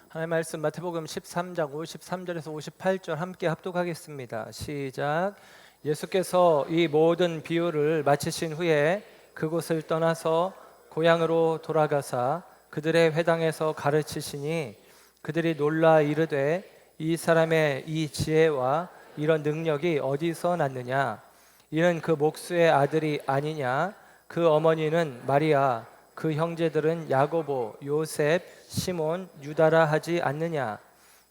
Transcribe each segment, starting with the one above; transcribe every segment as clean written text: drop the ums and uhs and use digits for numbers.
하나님의 말씀 마태복음 13장 53절에서 58절 함께 합독하겠습니다. 시작. 예수께서 이 모든 비유를 마치신 후에 그곳을 떠나서 고향으로 돌아가사 그들의 회당에서 가르치시니 그들이 놀라 이르되 이 사람의 이 지혜와 이런 능력이 어디서 났느냐? 이는 그 목수의 아들이 아니냐? 그 어머니는 마리아, 그 형제들은 야고보, 요셉, 시몬, 유다라 하지 않느냐?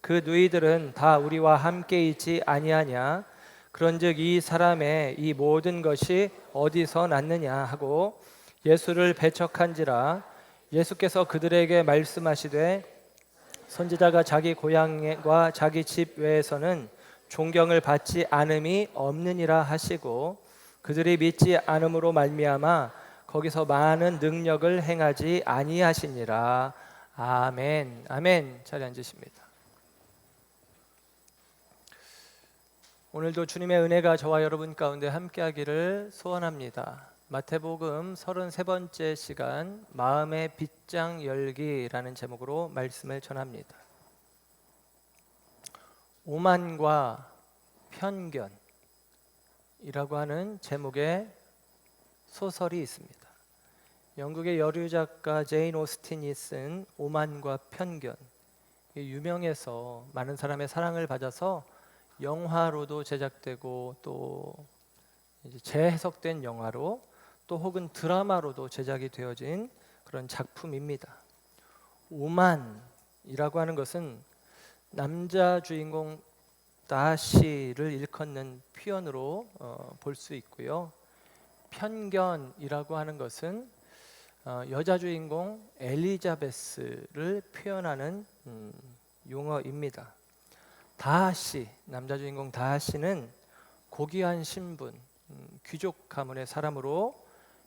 그 누이들은 다 우리와 함께 있지 아니하냐? 그런즉 이 사람의 이 모든 것이 어디서 났느냐 하고 예수를 배척한지라. 예수께서 그들에게 말씀하시되 선지자가 자기 고향과 자기 집 외에서는 존경을 받지 않음이 없느니라 하시고 그들이 믿지 않음으로 말미암아 거기서 많은 능력을 행하지 아니하시니라. 아멘. 아멘. 자리에 앉으십니다. 오늘도 주님의 은혜가 저와 여러분 가운데 함께하기를 소원합니다. 마태복음 33번째 시간 마음의 빗장 열기라는 제목으로 말씀을 전합니다. 오만과 편견이라고 하는 제목의 소설이 있습니다. 영국의 여류 작가 제인 오스틴이 쓴 오만과 편견, 유명해서 많은 사람의 사랑을 받아서 영화로도 제작되고 또 이제 재해석된 영화로 또 혹은 드라마로도 제작이 되어진 그런 작품입니다. 오만이라고 하는 것은 남자 주인공 다시를 일컫는 표현으로 볼 수 있고요. 편견이라고 하는 것은 여자 주인공 엘리자베스를 표현하는 용어입니다. 다시, 남자 주인공 다시는 고귀한 신분, 귀족 가문의 사람으로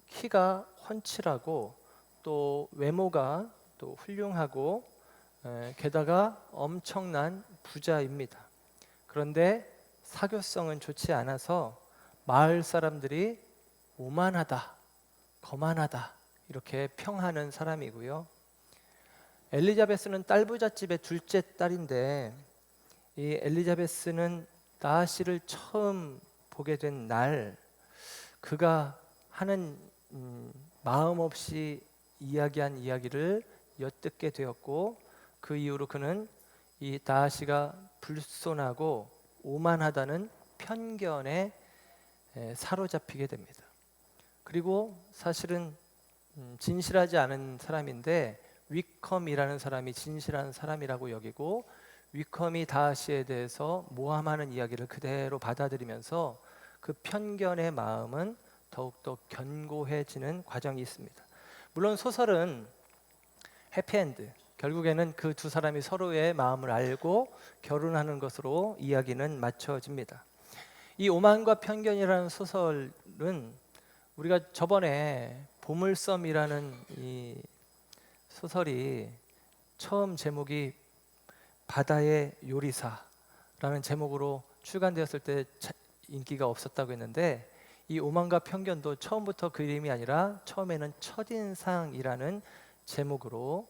키가 훤칠하고 또 외모가 또 훌륭하고 게다가 엄청난 부자입니다. 그런데 사교성은 좋지 않아서 마을 사람들이 오만하다, 거만하다 이렇게 평하는 사람이고요. 엘리자베스는 딸부잣집의 둘째 딸인데 이 엘리자베스는 다시를 처음 보게 된 날 그가 하는 마음 없이 이야기한 이야기를 엿듣게 되었고 그 이후로 그는 이 다시가 불손하고 오만하다는 편견에 사로잡히게 됩니다. 그리고 사실은 진실하지 않은 사람인데 위컴이라는 사람이 진실한 사람이라고 여기고 위컴이 다시에 대해서 모함하는 이야기를 그대로 받아들이면서 그 편견의 마음은 더욱더 견고해지는 과정이 있습니다. 물론 소설은 해피엔드, 결국에는 그 두 사람이 서로의 마음을 알고 결혼하는 것으로 이야기는 맞춰집니다. 이 오만과 편견이라는 소설은 우리가 저번에 보물섬이라는 이 소설이 처음 제목이 바다의 요리사라는 제목으로 출간되었을 때 인기가 없었다고 했는데 이 오만과 편견도 처음부터 그 이름이 아니라 처음에는 첫인상이라는 제목으로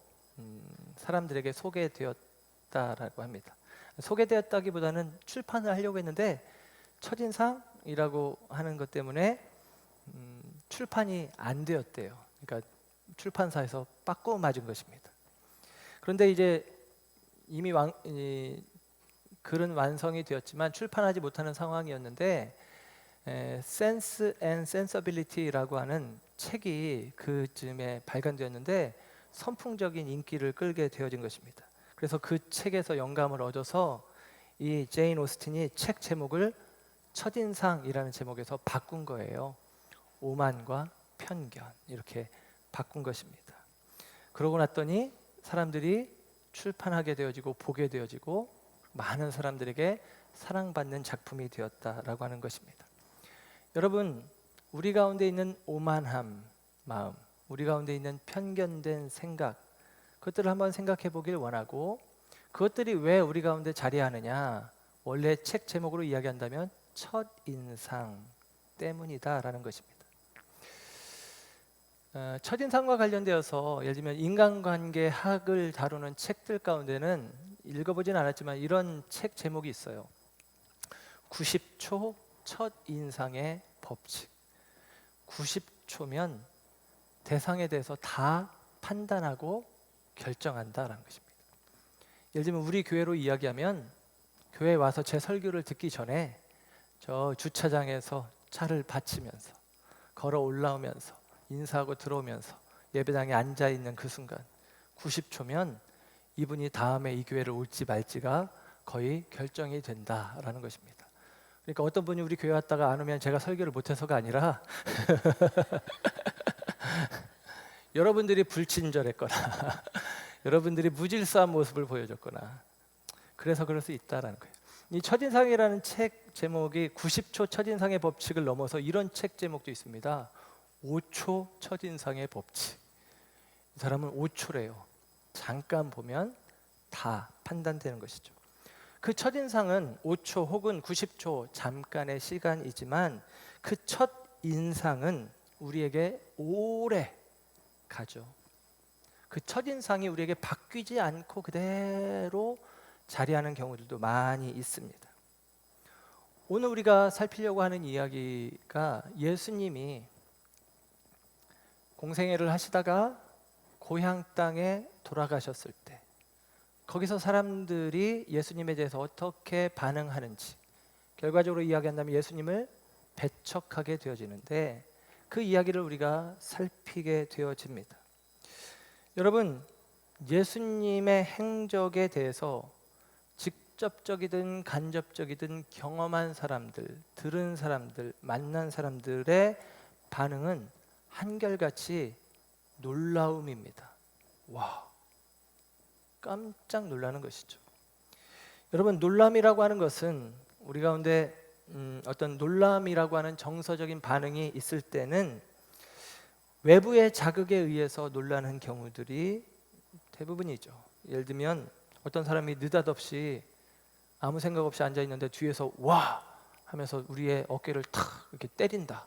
사람들에게 소개되었다라고 합니다. 소개되었다기보다는 출판을 하려고 했는데 첫인상이라고 하는 것 때문에 출판이 안 되었대요. 그러니까 출판사에서 빠꾸 맞은 것입니다. 그런데 이제 이미 글은 완성이 되었지만 출판하지 못하는 상황이었는데 Sense and Sensibility라고 하는 책이 그쯤에 발간되었는데 선풍적인 인기를 끌게 되어진 것입니다. 그래서 그 책에서 영감을 얻어서 이 제인 오스틴이 책 제목을 첫인상이라는 제목에서 바꾼 거예요. 오만과 편견 이렇게 바꾼 것입니다. 그러고 났더니 사람들이 출판하게 되어지고 보게 되어지고 많은 사람들에게 사랑받는 작품이 되었다라고 하는 것입니다. 여러분, 우리 가운데 있는 오만함 마음, 우리 가운데 있는 편견된 생각, 그것들을 한번 생각해 보길 원하고 그것들이 왜 우리 가운데 자리하느냐? 원래 책 제목으로 이야기한다면 첫인상 때문이다라는 것입니다. 첫인상과 관련되어서 예를 들면 인간관계 학을 다루는 책들 가운데는 읽어보진 않았지만 이런 책 제목이 있어요. 90초 첫인상의 법칙. 90초면 대상에 대해서 다 판단하고 결정한다라는 것입니다. 예를 들면 우리 교회로 이야기하면 교회에 와서 제 설교를 듣기 전에 저 주차장에서 차를 받치면서 걸어 올라오면서 인사하고 들어오면서 예배당에 앉아 있는 그 순간 90초면 이분이 다음에 이 교회를 올지 말지가 거의 결정이 된다라는 것입니다. 그러니까 어떤 분이 우리 교회 왔다가 안 오면 제가 설교를 못해서가 아니라 여러분들이 불친절했거나 여러분들이 무질서한 모습을 보여줬거나 그래서 그럴 수 있다라는 거예요. 이 첫인상이라는 책 제목이 90초 첫인상의 법칙을 넘어서 이런 책 제목도 있습니다. 5초 첫인상의 법칙. 이 사람은 5초래요. 잠깐 보면 다 판단되는 것이죠. 그 첫인상은 5초 혹은 90초 잠깐의 시간이지만 그 첫인상은 우리에게 오래 가죠. 그 첫인상이 우리에게 바뀌지 않고 그대로 자리하는 경우들도 많이 있습니다. 오늘 우리가 살피려고 하는 이야기가 예수님이 공생애를 하시다가 고향 땅에 돌아가셨을 때 거기서 사람들이 예수님에 대해서 어떻게 반응하는지 결과적으로 이야기한다면 예수님을 배척하게 되어지는데 그 이야기를 우리가 살피게 되어집니다. 여러분, 예수님의 행적에 대해서 직접적이든 간접적이든 경험한 사람들, 들은 사람들, 만난 사람들의 반응은 한결같이 놀라움입니다. 와, 깜짝 놀라는 것이죠. 여러분, 놀람이라고 하는 것은 우리 가운데 어떤 놀람이라고 하는 정서적인 반응이 있을 때는 외부의 자극에 의해서 놀라는 경우들이 대부분이죠. 예를 들면 어떤 사람이 느닷없이 아무 생각 없이 앉아 있는데 뒤에서 와 하면서 우리의 어깨를 탁 이렇게 때린다.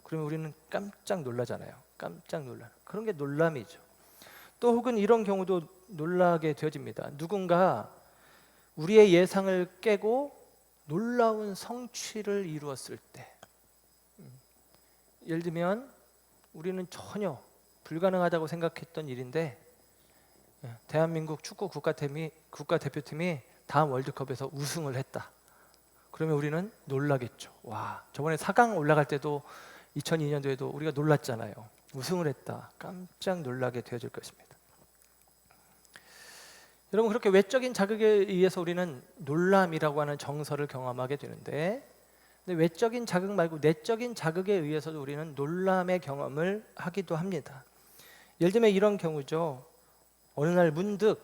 그러면 우리는 깜짝 놀라잖아요. 깜짝 놀라. 그런 게 놀람이죠. 또 혹은 이런 경우도 놀라게 되어집니다. 누군가 우리의 예상을 깨고 놀라운 성취를 이루었을 때, 예를 들면 우리는 전혀 불가능하다고 생각했던 일인데 대한민국 축구 국가대표팀이 다음 월드컵에서 우승을 했다. 그러면 우리는 놀라겠죠. 와, 저번에 4강 올라갈 때도 2002년도에도 우리가 놀랐잖아요. 우승을 했다. 깜짝 놀라게 되어질 것입니다. 여러분, 그렇게 외적인 자극에 의해서 우리는 놀람이라고 하는 정서를 경험하게 되는데, 근데 외적인 자극 말고 내적인 자극에 의해서도 우리는 놀람의 경험을 하기도 합니다. 예를 들면 이런 경우죠. 어느 날 문득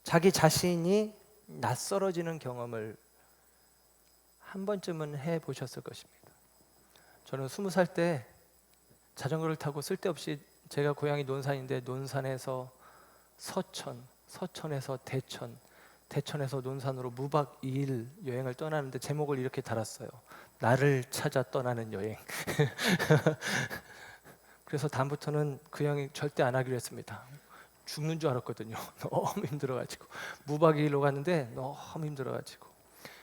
자기 자신이 낯설어지는 경험을 한 번쯤은 해보셨을 것입니다. 저는 20살 때 자전거를 타고 쓸데없이 제가 고향이 논산인데 논산에서 서천에서 대천에서 논산으로 무박 2일 여행을 떠나는데 제목을 이렇게 달았어요. 나를 찾아 떠나는 여행. 그래서 다음부터는 그 여행 절대 안 하기로 했습니다. 죽는 줄 알았거든요. 너무 힘들어가지고 무박 2일로 갔는데 너무 힘들어가지고.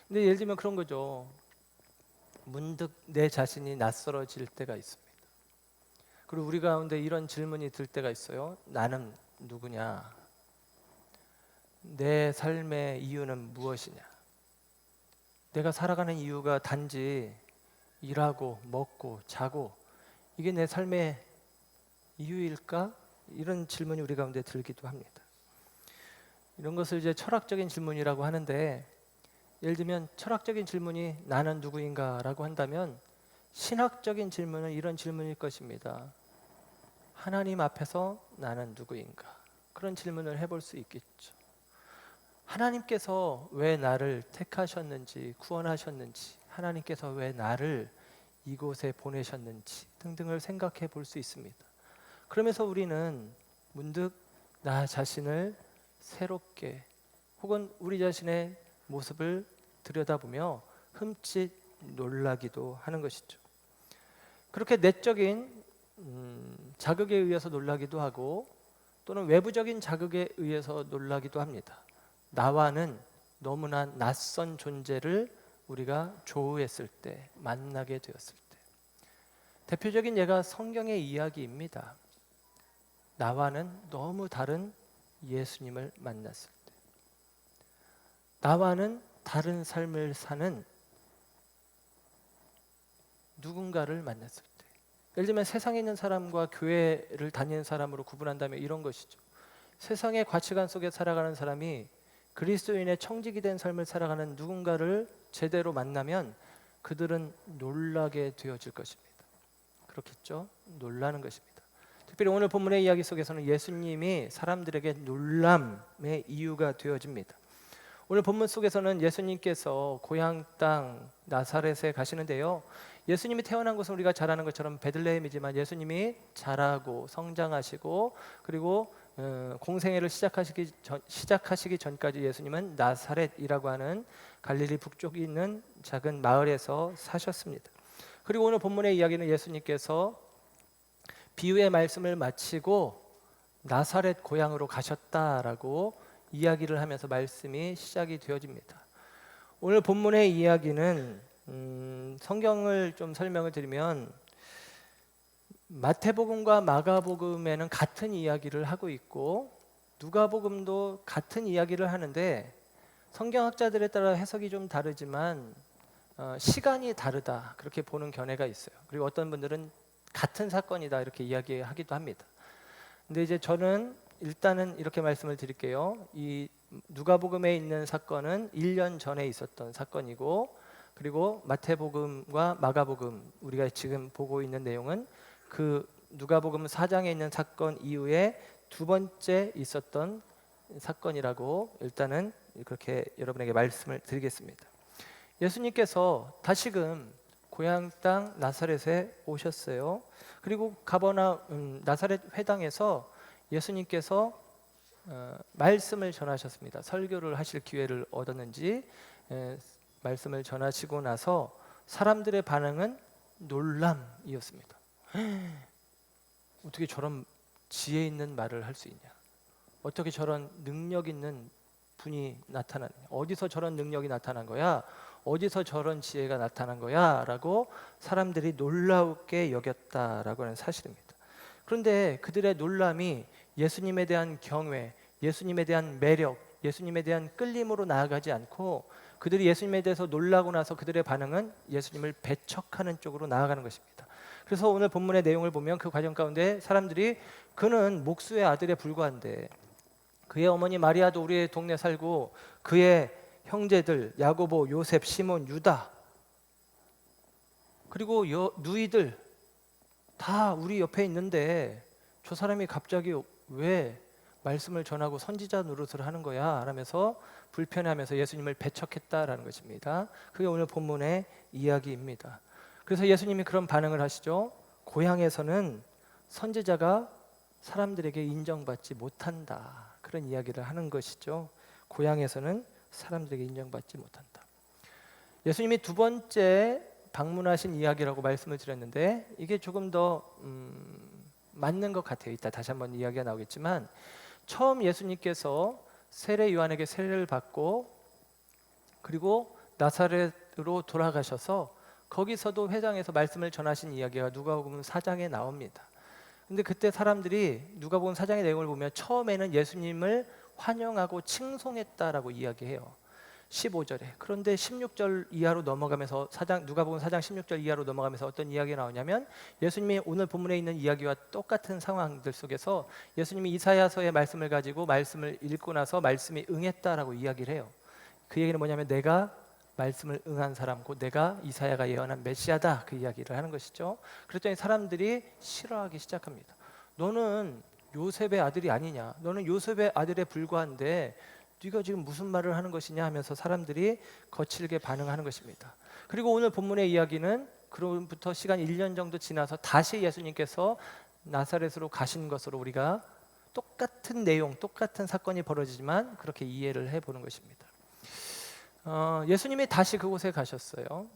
근데 예를 들면 그런 거죠. 문득 내 자신이 낯설어질 때가 있습니다. 그리고 우리 가운데 이런 질문이 들 때가 있어요. 나는 누구냐? 내 삶의 이유는 무엇이냐? 내가 살아가는 이유가 단지 일하고 먹고 자고 이게 내 삶의 이유일까? 이런 질문이 우리 가운데 들기도 합니다. 이런 것을 이제 철학적인 질문이라고 하는데, 예를 들면 철학적인 질문이 나는 누구인가라고 한다면 신학적인 질문은 이런 질문일 것입니다. 하나님 앞에서 나는 누구인가? 그런 질문을 해볼 수 있겠죠. 하나님께서 왜 나를 택하셨는지, 구원하셨는지, 하나님께서 왜 나를 이곳에 보내셨는지 등등을 생각해 볼 수 있습니다. 그러면서 우리는 문득 나 자신을 새롭게 혹은 우리 자신의 모습을 들여다보며 흠칫 놀라기도 하는 것이죠. 그렇게 내적인 자극에 의해서 놀라기도 하고 또는 외부적인 자극에 의해서 놀라기도 합니다. 나와는 너무나 낯선 존재를 우리가 조우했을 때, 만나게 되었을 때. 대표적인 예가 성경의 이야기입니다. 나와는 너무 다른 예수님을 만났을 때, 나와는 다른 삶을 사는 누군가를 만났을 때, 예를 들면 세상에 있는 사람과 교회를 다니는 사람으로 구분한다면 이런 것이죠. 세상의 가치관 속에 살아가는 사람이 그리스도인의 청직이 된 삶을 살아가는 누군가를 제대로 만나면 그들은 놀라게 되어질 것입니다. 그렇겠죠? 놀라는 것입니다. 특별히 오늘 본문의 이야기 속에서는 예수님이 사람들에게 놀람의 이유가 되어집니다. 오늘 본문 속에서는 예수님께서 고향 땅 나사렛에 가시는데요. 예수님이 태어난 곳은 우리가 잘 아는 것처럼 베들레헴이지만 예수님이 자라고 성장하시고 그리고 공생애를 시작하시기 전까지 예수님은 나사렛이라고 하는 갈릴리 북쪽에 있는 작은 마을에서 사셨습니다. 그리고 오늘 본문의 이야기는 예수님께서 비유의 말씀을 마치고 나사렛 고향으로 가셨다라고 이야기를 하면서 말씀이 시작이 되어집니다. 오늘 본문의 이야기는 성경을 좀 설명을 드리면 마태복음과 마가복음에는 같은 이야기를 하고 있고 누가복음도 같은 이야기를 하는데 성경학자들에 따라 해석이 좀 다르지만 시간이 다르다 그렇게 보는 견해가 있어요. 그리고 어떤 분들은 같은 사건이다 이렇게 이야기하기도 합니다. 근데 이제 저는 일단은 이렇게 말씀을 드릴게요. 이 누가복음에 있는 사건은 1년 전에 있었던 사건이고 그리고 마태복음과 마가복음 우리가 지금 보고 있는 내용은 그 누가복음 4장에 있는 사건 이후에 두 번째 있었던 사건이라고 일단은 그렇게 여러분에게 말씀을 드리겠습니다. 예수님께서 다시금 고향 땅 나사렛에 오셨어요. 그리고 나사렛 회당에서 예수님께서 말씀을 전하셨습니다. 설교를 하실 기회를 얻었는지 말씀을 전하시고 나서 사람들의 반응은 놀람이었습니다. 어떻게 저런 지혜 있는 말을 할 수 있냐? 어떻게 저런 능력 있는 분이 나타나느냐? 어디서 저런 능력이 나타난 거야? 어디서 저런 지혜가 나타난 거야? 라고 사람들이 놀라우게 여겼다라고 하는 사실입니다. 그런데 그들의 놀람이 예수님에 대한 경외, 예수님에 대한 매력, 예수님에 대한 끌림으로 나아가지 않고 그들이 예수님에 대해서 놀라고 나서 그들의 반응은 예수님을 배척하는 쪽으로 나아가는 것입니다. 그래서 오늘 본문의 내용을 보면 그 과정 가운데 사람들이 그는 목수의 아들에 불과한데 그의 어머니 마리아도 우리의 동네 살고 그의 형제들 야고보, 요셉, 시몬, 유다 그리고 누이들 다 우리 옆에 있는데 저 사람이 갑자기 왜 말씀을 전하고 선지자 노릇을 하는 거야? 라면서 불편해하면서 예수님을 배척했다라는 것입니다. 그게 오늘 본문의 이야기입니다. 그래서 예수님이 그런 반응을 하시죠. 고향에서는 선지자가 사람들에게 인정받지 못한다. 그런 이야기를 하는 것이죠. 고향에서는 사람들에게 인정받지 못한다. 예수님이 두 번째 방문하신 이야기라고 말씀을 드렸는데 이게 조금 더 맞는 것 같아요. 이따 다시 한번 이야기가 나오겠지만 처음 예수님께서 세례 요한에게 세례를 받고 그리고 나사렛으로 돌아가셔서 거기서도 회당에서 말씀을 전하신 이야기가 누가복음 4장에 나옵니다. 근데 그때 사람들이 누가복음 4장의 내용을 보면 처음에는 예수님을 환영하고 칭송했다라고 이야기해요. 15절에. 그런데 16절 이하로 넘어가면서 누가복음 4장 16절 이하로 넘어가면서 어떤 이야기가 나오냐면 예수님이 오늘 본문에 있는 이야기와 똑같은 상황들 속에서 예수님이 이사야서의 말씀을 가지고 말씀을 읽고 나서 말씀이 응했다라고 이야기를 해요. 그 얘기는 뭐냐면 내가 말씀을 응한 사람 곧 내가 이사야가 예언한 메시아다 그 이야기를 하는 것이죠. 그랬더니 사람들이 싫어하기 시작합니다. 너는 요셉의 아들이 아니냐? 너는 요셉의 아들에 불과한데 네가 지금 무슨 말을 하는 것이냐 하면서 사람들이 거칠게 반응하는 것입니다. 그리고 오늘 본문의 이야기는 그로부터 시간 1년 정도 지나서 다시 예수님께서 나사렛으로 가신 것으로 우리가 똑같은 내용, 똑같은 사건이 벌어지지만 그렇게 이해를 해보는 것입니다. 예수님이 다시 그곳에 가셨어요.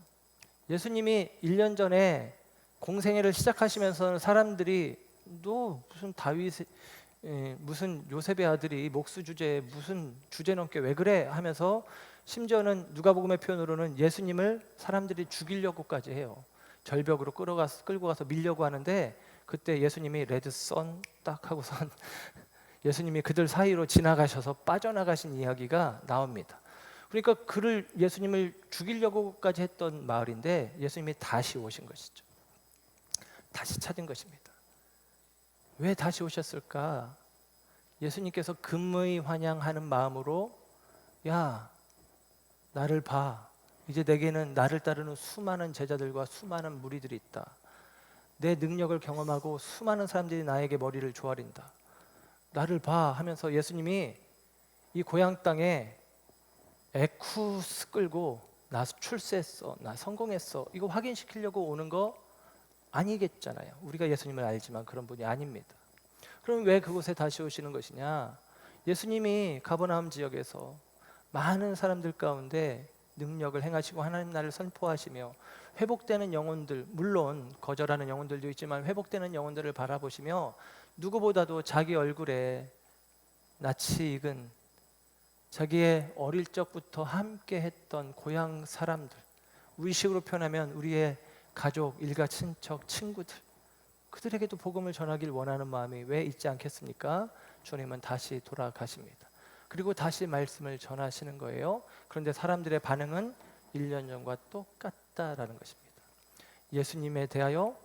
예수님이 1년 전에 공생애를 시작하시면서 사람들이 너 무슨 다윗 무슨 요셉의 아들이 목수 주제에 무슨 주제 넘게 왜 그래 하면서 심지어는 누가복음의 표현으로는 예수님을 사람들이 죽이려고까지 해요. 절벽으로 끌고 가서 밀려고 하는데 그때 예수님이 레드선 딱 하고선 예수님이 그들 사이로 지나가셔서 빠져나가신 이야기가 나옵니다. 그러니까 그를 예수님을 죽이려고까지 했던 마을인데 예수님이 다시 오신 것이죠. 다시 찾은 것입니다. 왜 다시 오셨을까? 예수님께서 금의 환영하는 마음으로 야 나를 봐. 이제 내게는 나를 따르는 수많은 제자들과 수많은 무리들이 있다. 내 능력을 경험하고 수많은 사람들이 나에게 머리를 조아린다. 나를 봐 하면서 예수님이 이 고향 땅에 에쿠스 끌고 나 출세했어, 나 성공했어 이거 확인시키려고 오는 거 아니겠잖아요. 우리가 예수님을 알지만 그런 분이 아닙니다. 그럼 왜 그곳에 다시 오시는 것이냐? 예수님이 가버나움 지역에서 많은 사람들 가운데 능력을 행하시고 하나님 나라를 선포하시며 회복되는 영혼들, 물론 거절하는 영혼들도 있지만 회복되는 영혼들을 바라보시며 누구보다도 자기 얼굴에 낯이 익은 자기의 어릴 적부터 함께 했던 고향 사람들, 우리식으로 표현하면 우리의 가족, 일가, 친척, 친구들, 그들에게도 복음을 전하길 원하는 마음이 왜 있지 않겠습니까? 주님은 다시 돌아가십니다. 그리고 다시 말씀을 전하시는 거예요. 그런데 사람들의 반응은 1년 전과 똑같다라는 것입니다. 예수님에 대하여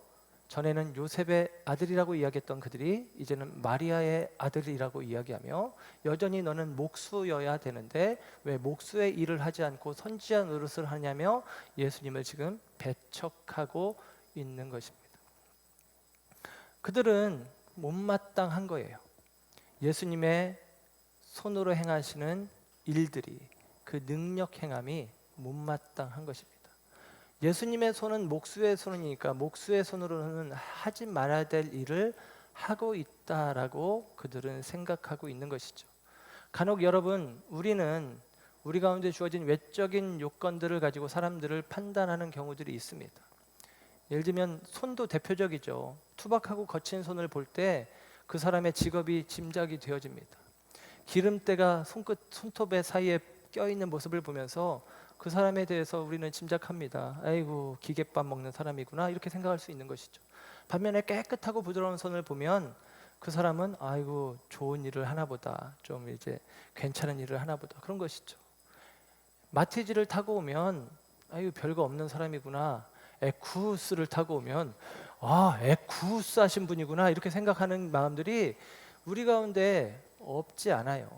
전에는 요셉의 아들이라고 이야기했던 그들이 이제는 마리아의 아들이라고 이야기하며 여전히 너는 목수여야 되는데 왜 목수의 일을 하지 않고 선지자 노릇을 하냐며 예수님을 지금 배척하고 있는 것입니다. 그들은 못마땅한 거예요. 예수님의 손으로 행하시는 일들이 그 능력 행함이 못마땅한 것입니다. 예수님의 손은 목수의 손이니까 목수의 손으로는 하지 말아야 될 일을 하고 있다라고 그들은 생각하고 있는 것이죠. 간혹 여러분 우리는 우리 가운데 주어진 외적인 요건들을 가지고 사람들을 판단하는 경우들이 있습니다. 예를 들면 손도 대표적이죠. 투박하고 거친 손을 볼 때 그 사람의 직업이 짐작이 되어집니다. 기름때가 손톱의 사이에 껴있는 모습을 보면서 그 사람에 대해서 우리는 짐작합니다. 아이고 기계밥 먹는 사람이구나 이렇게 생각할 수 있는 것이죠. 반면에 깨끗하고 부드러운 손을 보면 그 사람은 아이고 좋은 일을 하나 보다, 좀 이제 괜찮은 일을 하나 보다 그런 것이죠. 마티즈를 타고 오면 아이고 별거 없는 사람이구나, 에쿠스를 타고 오면 에쿠스 하신 분이구나 이렇게 생각하는 마음들이 우리 가운데 없지 않아요.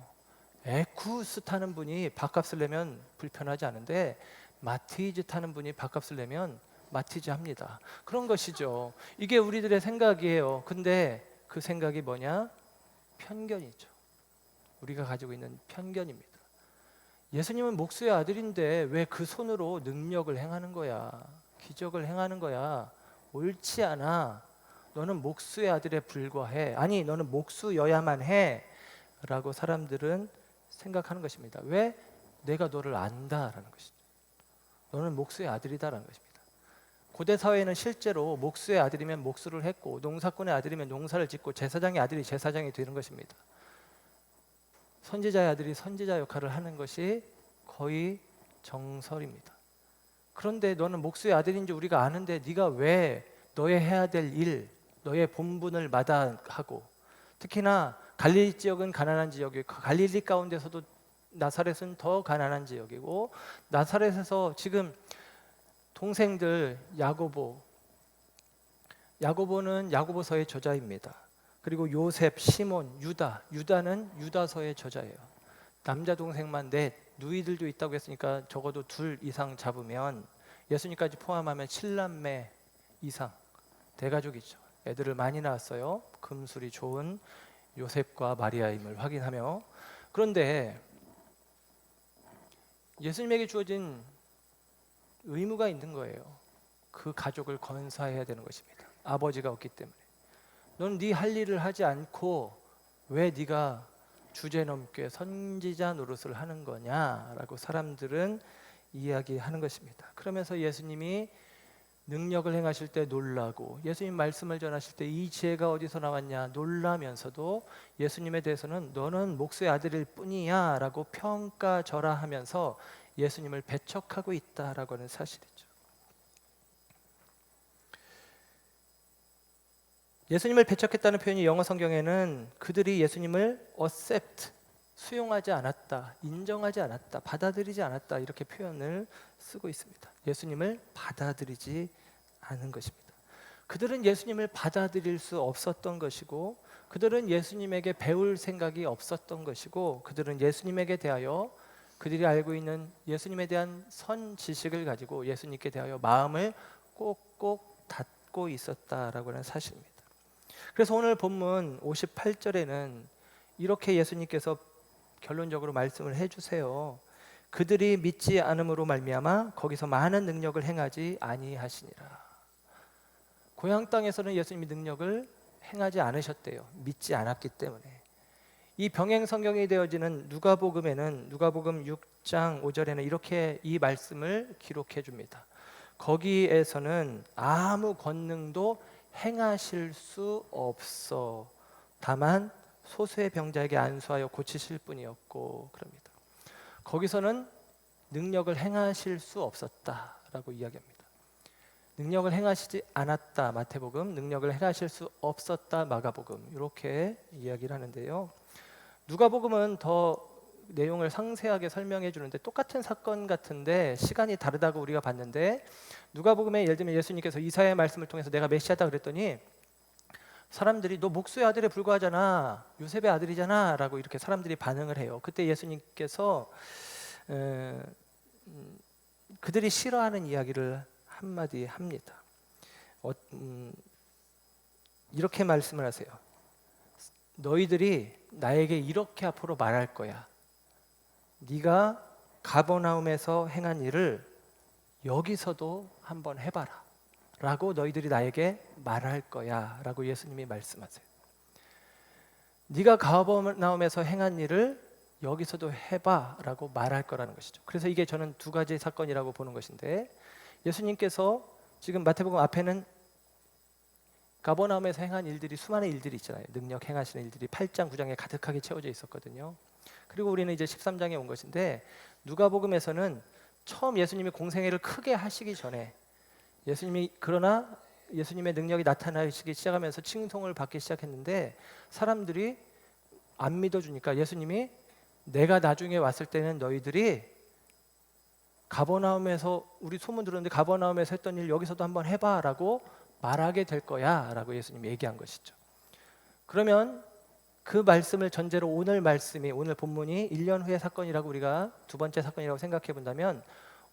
에쿠스 타는 분이 밥값을 내면 불편하지 않은데 마티즈 타는 분이 밥값을 내면 마티즈 합니다. 그런 것이죠. 이게 우리들의 생각이에요. 근데 그 생각이 뭐냐? 편견이죠. 우리가 가지고 있는 편견입니다. 예수님은 목수의 아들인데 왜 그 손으로 능력을 행하는 거야? 기적을 행하는 거야? 옳지 않아. 너는 목수의 아들에 불과해. 아니 너는 목수여야만 해 라고 사람들은 생각하는 것입니다. 왜? 내가 너를 안다라는 것이죠. 너는 목수의 아들이다라는 것입니다. 고대 사회에는 실제로 목수의 아들이면 목수를 했고 농사꾼의 아들이면 농사를 짓고 제사장의 아들이 제사장이 되는 것입니다. 선지자의 아들이 선지자 역할을 하는 것이 거의 정설입니다. 그런데 너는 목수의 아들인지 우리가 아는데 네가 왜 너의 해야 될 일, 너의 본분을 마다하고, 특히나 갈릴리 지역은 가난한 지역이고 갈릴리 가운데서도 나사렛은 더 가난한 지역이고 나사렛에서 지금 동생들 야고보는 야고보서의 저자입니다. 그리고 요셉, 시몬, 유다는 유다서의 저자예요. 남자 동생만 넷, 누이들도 있다고 했으니까 적어도 2 이상 잡으면 예수님까지 포함하면 7남매 이상 대가족이죠. 애들을 많이 낳았어요. 금술이 좋은 요셉과 마리아임을 확인하며. 그런데 예수님에게 주어진 의무가 있는 거예요. 그 가족을 건사해야 되는 것입니다. 아버지가 없기 때문에. 넌 네 할 일을 하지 않고 왜 네가 주제넘게 선지자 노릇을 하는 거냐라고 사람들은 이야기하는 것입니다. 그러면서 예수님이 능력을 행하실 때 놀라고, 예수님 말씀을 전하실 때 이 지혜가 어디서 나왔냐 놀라면서도 예수님에 대해서는 너는 목수의 아들일 뿐이야 라고 평가절하하면서 예수님을 배척하고 있다라고 하는 사실이죠. 예수님을 배척했다는 표현이 영어 성경에는 그들이 예수님을 accept, 수용하지 않았다, 인정하지 않았다, 받아들이지 않았다 이렇게 표현을 쓰고 있습니다. 예수님을 받아들이지 않은 것입니다. 그들은 예수님을 받아들일 수 없었던 것이고, 그들은 예수님에게 배울 생각이 없었던 것이고, 그들은 예수님에게 대하여 그들이 알고 있는 예수님에 대한 선 지식을 가지고 예수님께 대하여 마음을 꼭꼭 닫고 있었다라고 하는 사실입니다. 그래서 오늘 본문 58절에는 이렇게 예수님께서 결론적으로 말씀을 해주세요. 그들이 믿지 않음으로 말미암아 거기서 많은 능력을 행하지 아니하시니라. 고향 땅에서는 예수님이 능력을 행하지 않으셨대요. 믿지 않았기 때문에. 이 병행 성경이 되어지는 누가복음에는 누가복음 6장 5절에는 이렇게 이 말씀을 기록해 줍니다. 거기에서는 아무 권능도 행하실 수 없어 다만 소수의 병자에게 안수하여 고치실 뿐이었고 그럽니다. 거기서는 능력을 행하실 수 없었다라고 이야기합니다. 능력을 행하시지 않았다 마태복음, 능력을 행하실 수 없었다 마가복음, 이렇게 이야기를 하는데요. 누가복음은 더 내용을 상세하게 설명해 주는데 똑같은 사건 같은데 시간이 다르다고 우리가 봤는데, 누가복음에 예를 들면 예수님께서 이사야의 말씀을 통해서 내가 메시아다 그랬더니 사람들이 너 목수의 아들에 불과하잖아, 요셉의 아들이잖아 라고 이렇게 사람들이 반응을 해요. 그때 예수님께서 그들이 싫어하는 이야기를 한마디 합니다. 이렇게 말씀을 하세요. 너희들이 나에게 이렇게 앞으로 말할 거야. 네가 가버나움에서 행한 일을 여기서도 한번 해봐라 라고 너희들이 나에게 말할 거야 라고 예수님이 말씀하세요. 네가 가버나움에서 행한 일을 여기서도 해봐 라고 말할 거라는 것이죠. 그래서 이게 저는 두 가지 사건이라고 보는 것인데, 예수님께서 지금 마태복음 앞에는 가버나움에서 행한 일들이, 수많은 일들이 있잖아요. 능력 행하시는 일들이 8장 9장에 가득하게 채워져 있었거든요. 그리고 우리는 이제 13장에 온 것인데, 누가복음에서는 처음 예수님이 공생애를 크게 하시기 전에 그러나 예수님의 능력이 나타나시기 시작하면서 칭송을 받기 시작했는데 사람들이 안 믿어주니까 예수님이 내가 나중에 왔을 때는 너희들이 가버나움에서, 우리 소문 들었는데 가버나움에서 했던 일 여기서도 한번 해봐 라고 말하게 될 거야 라고 예수님이 얘기한 것이죠. 그러면 그 말씀을 전제로 오늘 말씀이, 오늘 본문이 1년 후의 사건이라고 우리가 두 번째 사건이라고 생각해 본다면,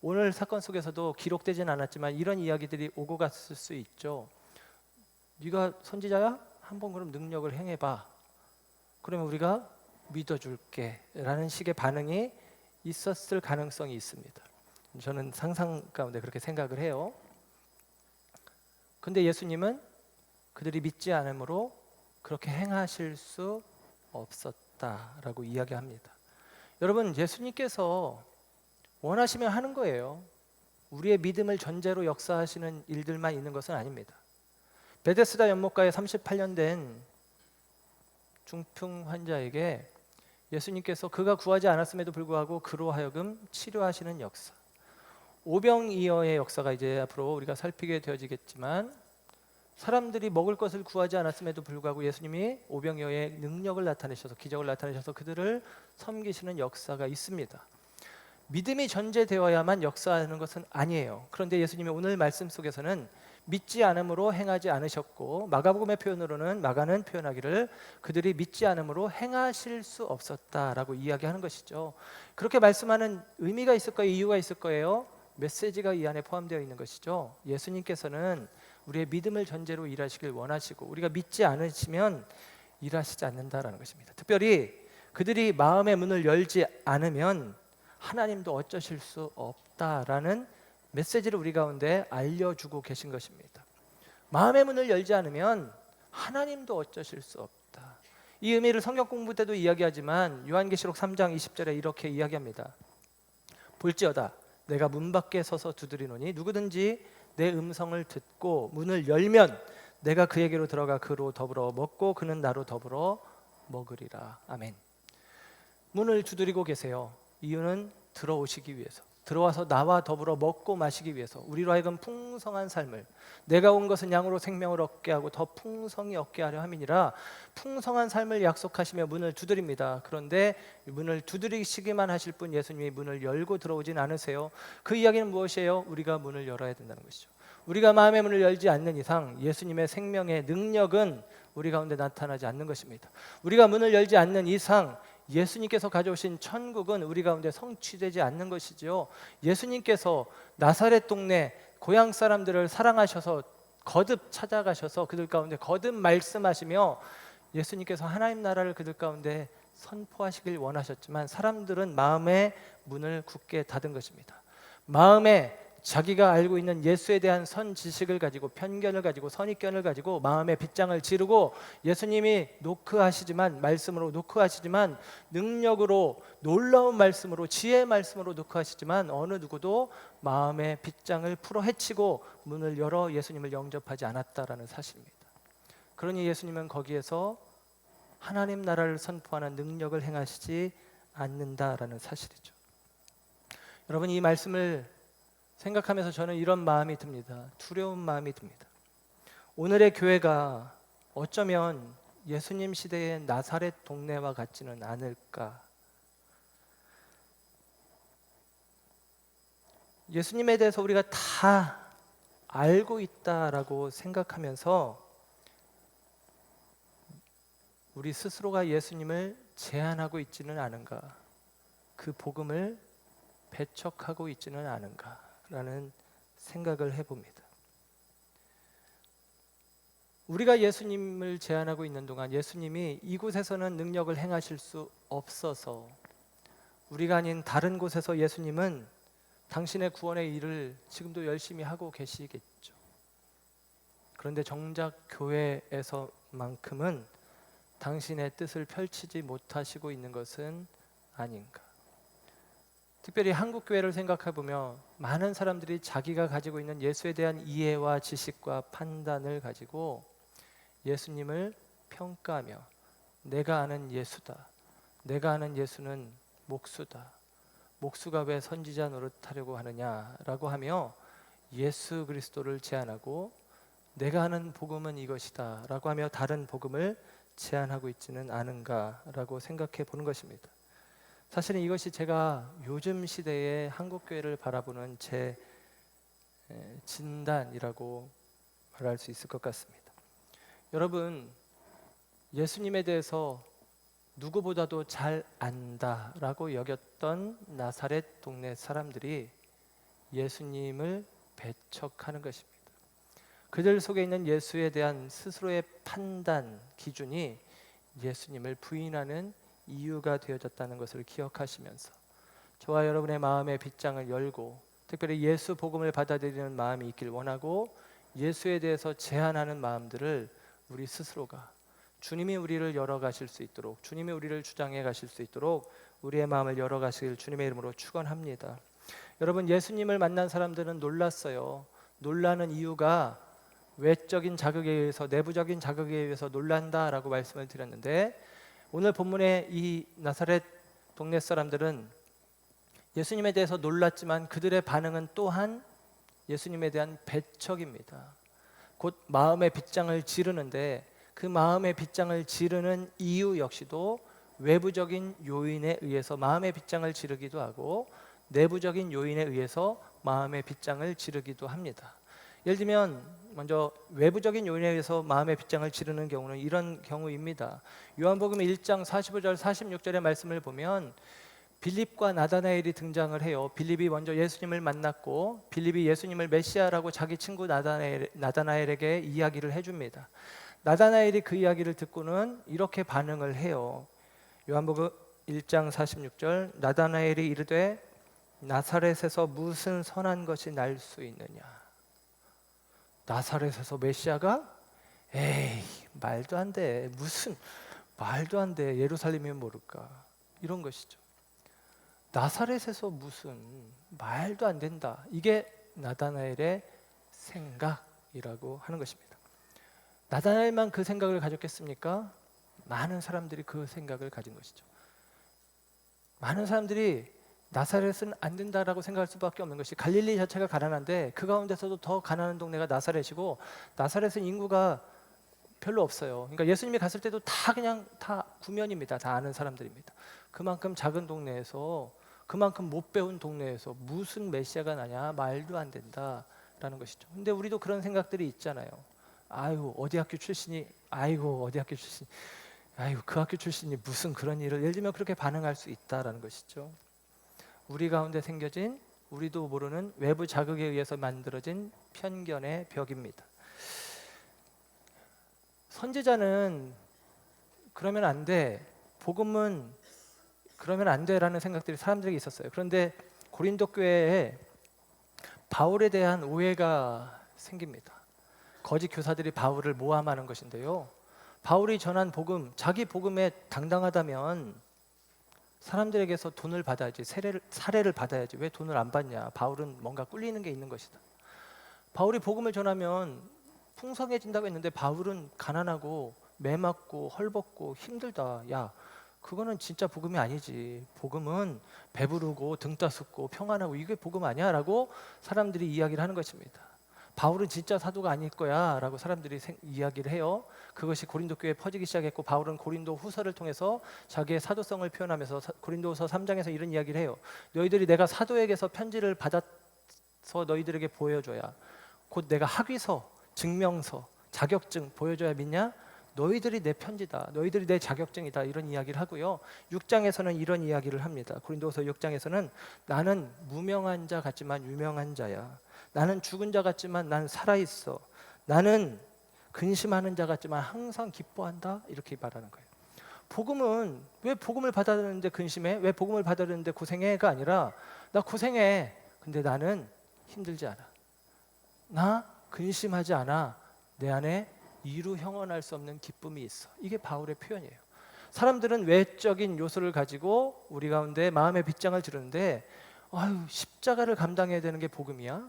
오늘 사건 속에서도 기록되진 않았지만 이런 이야기들이 오고 갔을 수 있죠. 네가 선지자야? 한번 그럼 능력을 행해봐. 그러면 우리가 믿어줄게 라는 식의 반응이 있었을 가능성이 있습니다. 저는 상상 가운데 그렇게 생각을 해요. 근데 예수님은 그들이 믿지 않으므로 그렇게 행하실 수 없었다라고 이야기합니다. 여러분, 예수님께서 원하시면 하는 거예요. 우리의 믿음을 전제로 역사하시는 일들만 있는 것은 아닙니다. 베데스다 연못가에 38년 된 중풍 환자에게 예수님께서 그가 구하지 않았음에도 불구하고 그로 하여금 치료하시는 역사, 오병이어의 역사가 이제 앞으로 우리가 살피게 되어지겠지만, 사람들이 먹을 것을 구하지 않았음에도 불구하고 예수님이 오병이어의 능력을 나타내셔서, 기적을 나타내셔서 그들을 섬기시는 역사가 있습니다. 믿음이 전제되어야만 역사하는 것은 아니에요. 그런데 예수님의 오늘 말씀 속에서는 믿지 않음으로 행하지 않으셨고, 마가복음의 표현으로는 마가는 표현하기를 그들이 믿지 않음으로 행하실 수 없었다라고 이야기하는 것이죠. 그렇게 말씀하는 의미가 있을 거예요, 이유가 있을 거예요. 메시지가 이 안에 포함되어 있는 것이죠. 예수님께서는 우리의 믿음을 전제로 일하시길 원하시고, 우리가 믿지 않으시면 일하시지 않는다라는 것입니다. 특별히 그들이 마음의 문을 열지 않으면 하나님도 어쩌실 수 없다라는 메시지를 우리 가운데 알려주고 계신 것입니다. 마음의 문을 열지 않으면 하나님도 어쩌실 수 없다. 이 의미를 성경 공부 때도 이야기하지만 요한계시록 3장 20절에 이렇게 이야기합니다. 볼지어다 내가 문 밖에 서서 두드리노니 누구든지 내 음성을 듣고 문을 열면 내가 그에게로 들어가 그로 더불어 먹고 그는 나로 더불어 먹으리라. 아멘. 문을 두드리고 계세요. 이유는 들어오시기 위해서, 들어와서 나와 더불어 먹고 마시기 위해서, 우리로 하여금 풍성한 삶을, 내가 온 것은 양으로 생명을 얻게 하고 더 풍성히 얻게 하려 함이니라. 풍성한 삶을 약속하시며 문을 두드립니다. 그런데 문을 두드리시기만 하실 뿐 예수님이 문을 열고 들어오진 않으세요. 그 이야기는 무엇이에요? 우리가 문을 열어야 된다는 것이죠. 우리가 마음의 문을 열지 않는 이상 예수님의 생명의 능력은 우리 가운데 나타나지 않는 것입니다. 우리가 문을 열지 않는 이상 예수님께서 가져오신 천국은 우리 가운데 성취되지 않는 것이죠. 예수님께서 나사렛 동네 고향 사람들을 사랑하셔서 거듭 찾아가셔서 그들 가운데 거듭 말씀하시며 예수님께서 하나님 나라를 그들 가운데 선포하시길 원하셨지만 사람들은 마음의 문을 굳게 닫은 것입니다. 마음에 자기가 알고 있는 예수에 대한 선 지식을 가지고 편견을 가지고 선입견을 가지고 마음의 빗장을 지르고 예수님이 노크하시지만 말씀으로 노크하시지만 능력으로 놀라운 말씀으로 지혜의 말씀으로 노크하시지만 어느 누구도 마음의 빗장을 풀어 헤치고 문을 열어 예수님을 영접하지 않았다라는 사실입니다. 그러니 예수님은 거기에서 하나님 나라를 선포하는 능력을 행하시지 않는다라는 사실이죠. 여러분, 이 말씀을 생각하면서 저는 이런 마음이 듭니다. 두려운 마음이 듭니다. 오늘의 교회가 어쩌면 예수님 시대의 나사렛 동네와 같지는 않을까. 예수님에 대해서 우리가 다 알고 있다라고 생각하면서 우리 스스로가 예수님을 제한하고 있지는 않은가, 그 복음을 배척하고 있지는 않은가 라는 생각을 해봅니다. 우리가 예수님을 제한하고 있는 동안 예수님이 이곳에서는 능력을 행하실 수 없어서 우리가 아닌 다른 곳에서 예수님은 당신의 구원의 일을 지금도 열심히 하고 계시겠죠. 그런데 정작 교회에서만큼은 당신의 뜻을 펼치지 못하시고 있는 것은 아닌가. 특별히 한국 교회를 생각해 보면 많은 사람들이 자기가 가지고 있는 예수에 대한 이해와 지식과 판단을 가지고 예수님을 평가하며 내가 아는 예수다, 내가 아는 예수는 목수다, 목수가 왜 선지자 노릇하려고 하느냐라고 하며 예수 그리스도를 제안하고 내가 아는 복음은 이것이다 라고 하며 다른 복음을 제안하고 있지는 않은가라고 생각해 보는 것입니다. 사실은 이것이 제가 요즘 시대의 한국교회를 바라보는 제 진단이라고 말할 수 있을 것 같습니다. 여러분, 예수님에 대해서 누구보다도 잘 안다라고 여겼던 나사렛 동네 사람들이 예수님을 배척하는 것입니다. 그들 속에 있는 예수에 대한 스스로의 판단 기준이 예수님을 부인하는 이유가 되어졌다는 것을 기억하시면서 저와 여러분의 마음의 빗장을 열고 특별히 예수 복음을 받아들이는 마음이 있길 원하고 예수에 대해서 제한하는 마음들을 우리 스스로가 주님이 우리를 열어가실 수 있도록 주님이 우리를 주장해 가실 수 있도록 우리의 마음을 열어가시길 주님의 이름으로 축원합니다. 여러분, 예수님을 만난 사람들은 놀랐어요. 놀라는 이유가 외적인 자극에 의해서 내부적인 자극에 의해서 놀란다라고 말씀을 드렸는데 오늘 본문의 이 나사렛 동네 사람들은 예수님에 대해서 놀랐지만 그들의 반응은 또한 예수님에 대한 배척입니다. 곧 마음의 빗장을 지르는데 그 마음의 빗장을 지르는 이유 역시도 외부적인 요인에 의해서 마음의 빗장을 지르기도 하고 내부적인 요인에 의해서 마음의 빗장을 지르기도 합니다. 예를 들면 먼저 외부적인 요인에 의해서 마음의 빗장을 지르는 경우는 이런 경우입니다. 요한복음 1장 45절 46절의 말씀을 보면 빌립과 나다나엘이 등장을 해요. 빌립이 먼저 예수님을 만났고 빌립이 예수님을 메시아라고 자기 친구 나다나엘에게 이야기를 해줍니다. 나다나엘이 그 이야기를 듣고는 이렇게 반응을 해요. 요한복음 1장 46절 나다나엘이 이르되 나사렛에서 무슨 선한 것이 날 수 있느냐. 나사렛에서 메시아가? 에이, 말도 안 돼. 무슨 말도 안 돼. 예루살렘이면 모를까. 이런 것이죠. 나사렛에서 무슨 말도 안 된다. 이게 나다나엘의 생각이라고 하는 것입니다. 나다나엘만 그 생각을 가졌겠습니까? 많은 사람들이 그 생각을 가진 것이죠. 많은 사람들이 나사렛은 안 된다라고 생각할 수밖에 없는 것이, 갈릴리 자체가 가난한데 그 가운데서도 더 가난한 동네가 나사렛이고, 나사렛은 인구가 별로 없어요. 그러니까 예수님이 갔을 때도 다 그냥 다 구면입니다. 다 아는 사람들입니다. 그만큼 작은 동네에서, 그만큼 못 배운 동네에서 무슨 메시아가 나냐, 말도 안 된다라는 것이죠. 근데 우리도 그런 생각들이 있잖아요. 아이고 어디 학교 출신이, 아이고 어디 학교 출신, 아이고 그 학교 출신이 무슨 그런 일을, 예를 들면 그렇게 반응할 수 있다라는 것이죠. 우리 가운데 생겨진, 우리도 모르는 외부 자극에 의해서 만들어진 편견의 벽입니다. 선지자는 그러면 안 돼, 복음은 그러면 안 돼라는 생각들이 사람들에게 있었어요. 그런데 고린도 교회에 바울에 대한 오해가 생깁니다. 거짓 교사들이 바울을 모함하는 것인데요. 바울이 전한 복음, 자기 복음에 당당하다면 사람들에게서 돈을 받아야지, 사례를 받아야지, 왜 돈을 안 받냐, 바울은 뭔가 꿀리는 게 있는 것이다. 바울이 복음을 전하면 풍성해진다고 했는데 바울은 가난하고 매맞고 헐벗고 힘들다. 야, 그거는 진짜 복음이 아니지. 복음은 배부르고 등 따숩고 평안하고, 이게 복음 아니야? 라고 사람들이 이야기를 하는 것입니다. 바울은 진짜 사도가 아닐 거야 라고 사람들이 이야기를 해요. 그것이 고린도 교회에 퍼지기 시작했고, 바울은 고린도 후서를 통해서 자기의 사도성을 표현하면서 고린도후서 3장에서 이런 이야기를 해요. 너희들이 내가 사도에게서 편지를 받아서 너희들에게 보여줘야, 곧 내가 학위서, 증명서, 자격증 보여줘야 믿냐? 너희들이 내 편지다, 너희들이 내 자격증이다, 이런 이야기를 하고요. 6장에서는 이런 이야기를 합니다. 고린도후서 6장에서는 나는 무명한 자 같지만 유명한 자야. 나는 죽은 자 같지만 난 살아있어. 나는 근심하는 자 같지만 항상 기뻐한다, 이렇게 말하는 거예요. 복음은 왜 복음을 받아들였는데 근심해? 왜 복음을 받아들였는데 고생해?가 아니라, 나 고생해, 근데 나는 힘들지 않아. 나 근심하지 않아. 내 안에 이루 형언할 수 없는 기쁨이 있어. 이게 바울의 표현이에요. 사람들은 외적인 요소를 가지고 우리 가운데 마음의 빗장을 지르는데, 아유, 십자가를 감당해야 되는 게 복음이야?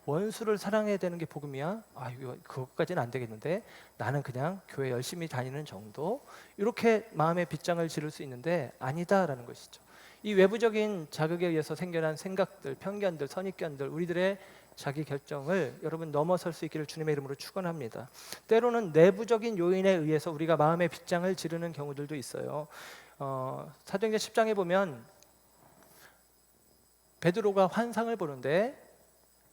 원수를 사랑해야 되는 게 복음이야? 아유, 그것까지는 안 되겠는데 나는 그냥 교회 열심히 다니는 정도, 이렇게 마음의 빗장을 지를 수 있는데 아니다라는 것이죠. 이 외부적인 자극에 의해서 생겨난 생각들, 편견들, 선입견들, 우리들의 자기 결정을 여러분 넘어설 수 있기를 주님의 이름으로 축원합니다. 때로는 내부적인 요인에 의해서 우리가 마음의 빗장을 지르는 경우들도 있어요. 사도행전 10장에 보면 베드로가 환상을 보는데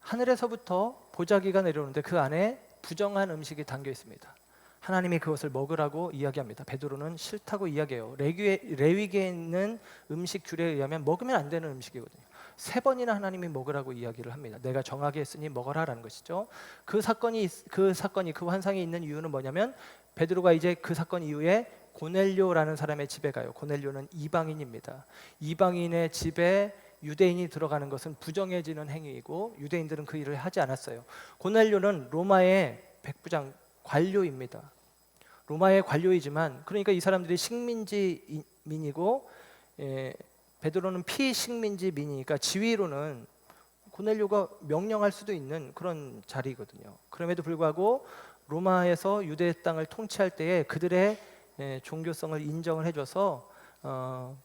하늘에서부터 보자기가 내려오는데 그 안에 부정한 음식이 담겨 있습니다. 하나님이 그것을 먹으라고 이야기합니다. 베드로는 싫다고 이야기해요. 레위기에 있는 음식 규례에 의하면 먹으면 안 되는 음식이거든요. 3번이나 하나님이 먹으라고 이야기를 합니다. 내가 정하게 했으니 먹어라라는 것이죠. 그 사건이 그 환상이 있는 이유는 뭐냐면, 베드로가 이제 그 사건 이후에 고넬료라는 사람의 집에 가요. 고넬료는 이방인입니다. 이방인의 집에 유대인이 들어가는 것은 부정해지는 행위이고, 유대인들은 그 일을 하지 않았어요. 고넬료는 로마의 백부장 관료입니다. 로마의 관료이지만, 그러니까 이 사람들이 식민지민이고, 베드로는 피식민지민이니까 지위로는 고넬료가 명령할 수도 있는 그런 자리거든요. 그럼에도 불구하고 로마에서 유대 땅을 통치할 때에 그들의 종교성을 인정을 해줘서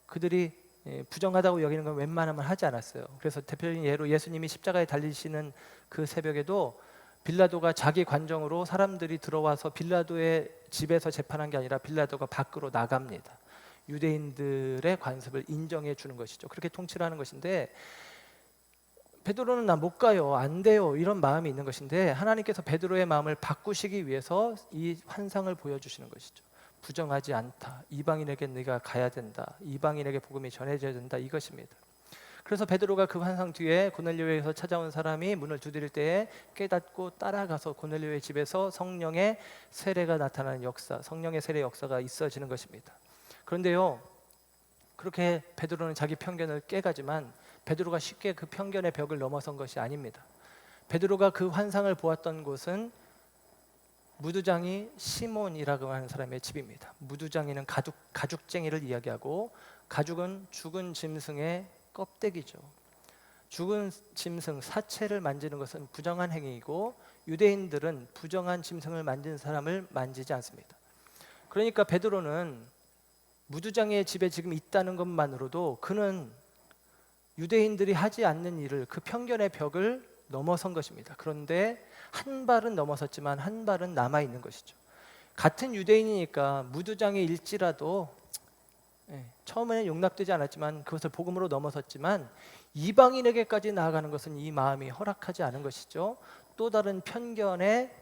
그들이 부정하다고 여기는 건 웬만하면 하지 않았어요. 그래서 대표적인 예로 예수님이 십자가에 달리시는 그 새벽에도 빌라도가 자기 관정으로 사람들이 들어와서 빌라도의 집에서 재판한 게 아니라 빌라도가 밖으로 나갑니다. 유대인들의 관습을 인정해 주는 것이죠. 그렇게 통치를 하는 것인데, 베드로는 나 못 가요, 안 돼요, 이런 마음이 있는 것인데, 하나님께서 베드로의 마음을 바꾸시기 위해서 이 환상을 보여주시는 것이죠. 부정하지 않다, 이방인에게 네가 가야 된다, 이방인에게 복음이 전해져야 된다, 이것입니다. 그래서 베드로가 그 환상 뒤에 고넬료에서 찾아온 사람이 문을 두드릴 때에 깨닫고 따라가서 고넬료의 집에서 성령의 세례가 나타나는 역사, 성령의 세례 역사가 있어지는 것입니다. 그런데요, 그렇게 베드로는 자기 편견을 깨가지만 베드로가 쉽게 그 편견의 벽을 넘어선 것이 아닙니다. 베드로가 그 환상을 보았던 곳은 무두장이 시몬이라고 하는 사람의 집입니다. 무두장이는 가죽쟁이를 이야기하고, 가죽은 죽은 짐승의 껍데기죠. 죽은 짐승 사체를 만지는 것은 부정한 행위이고, 유대인들은 부정한 짐승을 만진 사람을 만지지 않습니다. 그러니까 베드로는 무두장의 집에 지금 있다는 것만으로도 그는 유대인들이 하지 않는 일을, 그 편견의 벽을 넘어선 것입니다. 그런데 한 발은 넘어섰지만 한 발은 남아 있는 것이죠. 같은 유대인이니까 무두장의 일지라도 처음에는 용납되지 않았지만 그것을 복음으로 넘어섰지만 이방인에게까지 나아가는 것은 이 마음이 허락하지 않은 것이죠. 또 다른 편견의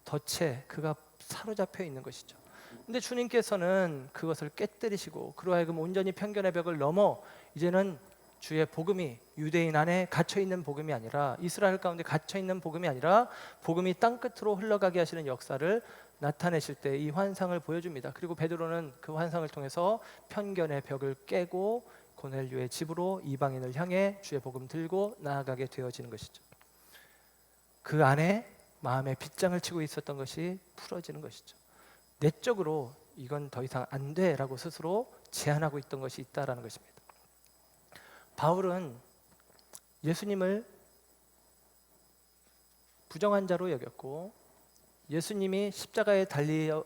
덫에 그가 사로잡혀 있는 것이죠. 근데 주님께서는 그것을 깨뜨리시고 그로 하여금 온전히 편견의 벽을 넘어 이제는 주의 복음이 유대인 안에 갇혀 있는 복음이 아니라, 이스라엘 가운데 갇혀 있는 복음이 아니라 복음이 땅 끝으로 흘러가게 하시는 역사를 나타내실 때 이 환상을 보여줍니다. 그리고 베드로는 그 환상을 통해서 편견의 벽을 깨고 고넬료의 집으로 이방인을 향해 주의 복음 들고 나아가게 되어지는 것이죠. 그 안에 마음의 빗장을 치고 있었던 것이 풀어지는 것이죠. 내적으로 이건 더 이상 안 돼라고 스스로 제한하고 있던 것이 있다라는 것입니다. 바울은 예수님을 부정한 자로 여겼고 예수님이 십자가에 달려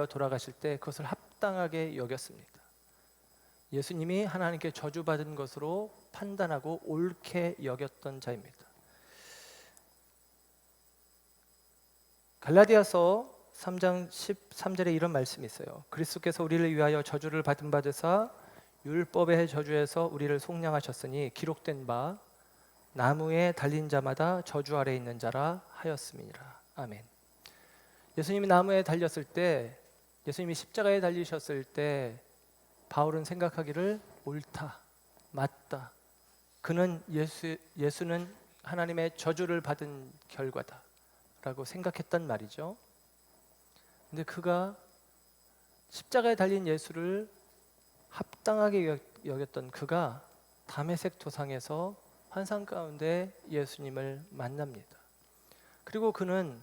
돌아가실 때 그것을 합당하게 여겼습니다. 예수님이 하나님께 저주받은 것으로 판단하고 옳게 여겼던 자입니다. 갈라디아서 3장 13절에 이런 말씀이 있어요. 그리스도께서 우리를 위하여 저주를 받은 바 되사 율법의 저주에서 우리를 속량하셨으니 기록된 바 나무에 달린 자마다 저주 아래 있는 자라 하였음이니라. 아멘. 예수님이 나무에 달렸을 때, 예수님이 십자가에 달리셨을 때 바울은 생각하기를 옳다, 맞다. 그는 예수는 하나님의 저주를 받은 결과다라고 생각했단 말이죠. 근데 그가 십자가에 달린 예수를 합당하게 여겼던 그가 다메섹 도상에서 환상 가운데 예수님을 만납니다. 그리고 그는